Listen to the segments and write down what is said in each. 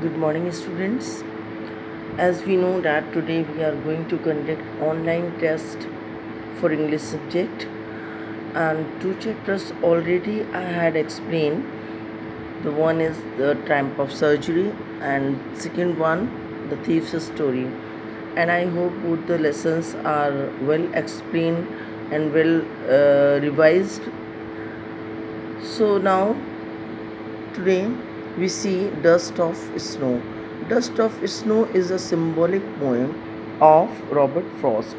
Good morning, students. As we know that today we are going to conduct online test for English subject, and two chapters already I had explained. The one is the triumph of surgery, and second one the thief's story. And I hope both the lessons are well explained and well revised. So now today we see Dust of Snow. Dust of Snow is a symbolic poem of Robert Frost.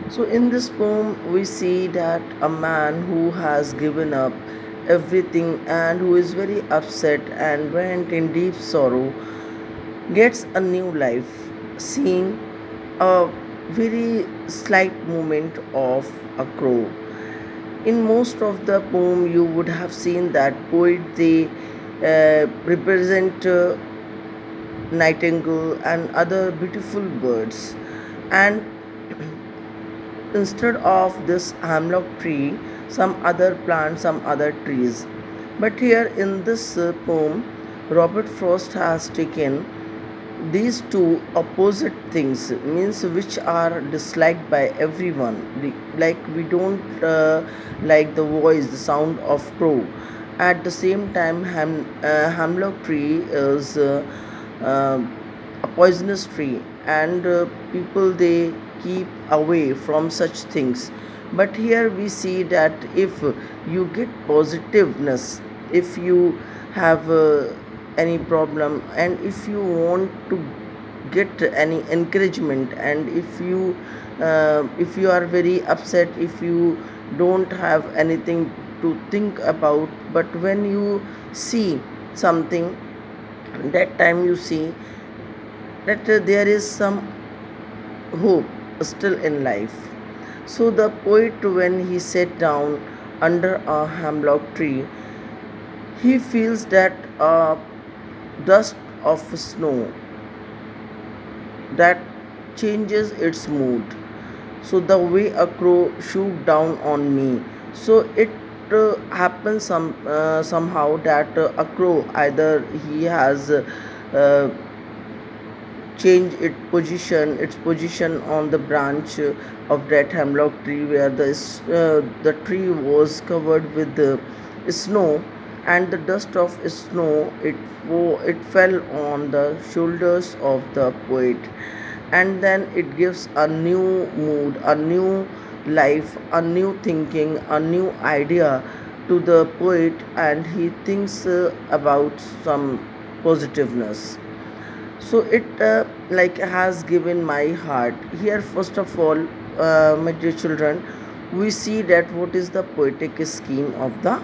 So, in this poem, we see that a man who has given up everything and who is very upset and went in deep sorrow gets a new life, seeing a very slight movement of a crow. In most of the poem, you would have seen that poet they represent nightingale and other beautiful birds, and instead of this hemlock tree, some other plant, some other trees. But here in this poem, Robert Frost has taken these two opposite things, means which are disliked by everyone. Like we don't like the voice, the sound of crow. At the same time, hemlock tree is uh, a poisonous tree, and people they keep away from such things. But here we see that if you get positiveness, if you have any problem, and if you want to get any encouragement, and if you are very upset, if you don't have anything to think about, but when you see something, that time you see that there is some hope still in life. So the poet, when he sat down under a hemlock tree, he feels that dust of snow that changes its mood. So the way a crow shoot down on me. So it happens somehow that a crow, either he has change its position on the branch of that hemlock tree, where the tree was covered with the snow, and the dust of snow it fell on the shoulders of the poet, and then it gives a new mood, a new life, a new thinking, a new idea to the poet, and he thinks about some positiveness. So it like has given my heart here. First of all, my dear children, we see that what is the poetic scheme of the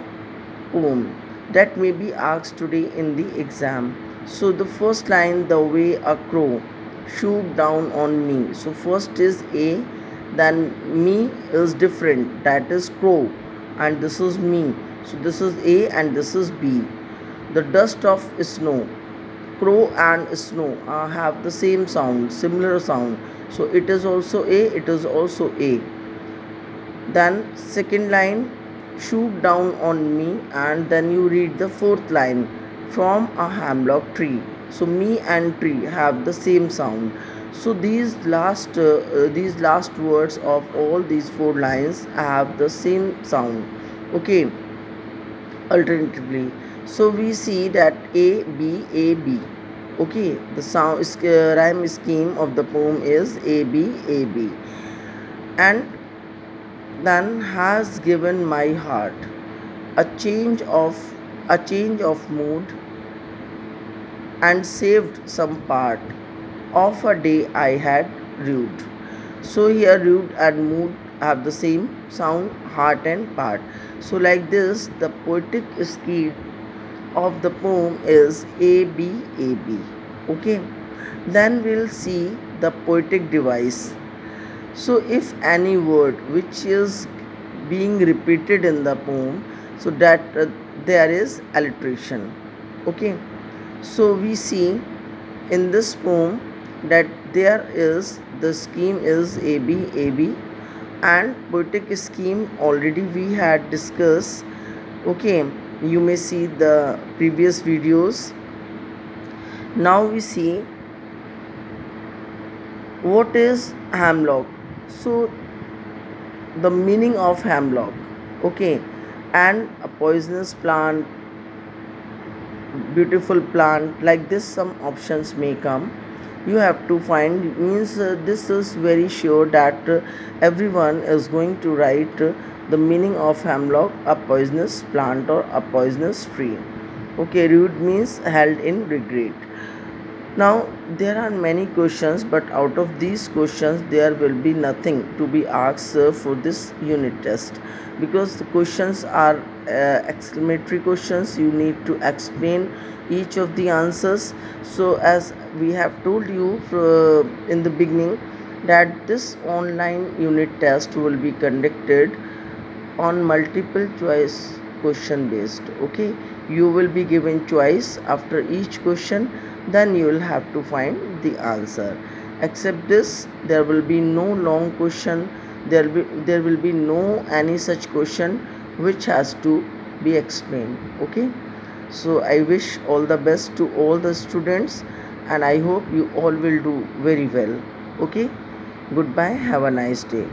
poem that may be asked today in the exam. So the first line, the way a crow shoot down on me. So first is A, then me is different, that is crow, and this is me. So this is A and this is B. The dust of snow, crow and snow have the same sound, similar sound. So it is also A, it is also A. Then second line, shoot down on me, and then you read the fourth line, from a hemlock tree. So me and tree have the same sound. So these last words of all these four lines have the same sound. Okay, alternatively. So we see that A B A B. Okay, the rhyme scheme of the poem is A B A B, and then has given my heart a change of mood, and saved some part of a day I had rued. So here rude and mood have the same sound, heart and part. So like this, the poetic scheme of the poem is A B A B. Okay. Then we'll see the poetic device. So if any word which is being repeated in the poem, so that there is alliteration. Okay. So we see in this poem that there is the scheme is A B A B, and poetic scheme already we had discussed. Okay, you may see the previous videos. Now we see what is hemlock. So the meaning of hemlock, okay, and a poisonous plant, beautiful plant, like this some options may come. You have to find, means this is very sure that everyone is going to write the meaning of hemlock, a poisonous plant or a poisonous tree. Okay, rude means held in regret. Now, there are many questions, but out of these questions, there will be nothing to be asked for this unit test, because the questions are exclamatory questions. You need to explain each of the answers. So, as we have told you in the beginning, that this online unit test will be conducted on multiple choice question based. Okay, you will be given choice after each question, then you will have to find the answer. Except this, there will be no long question, there will be no any such question which has to be explained. Okay, so I wish all the best to all the students, and I hope you all will do very well. Okay, goodbye, have a nice day.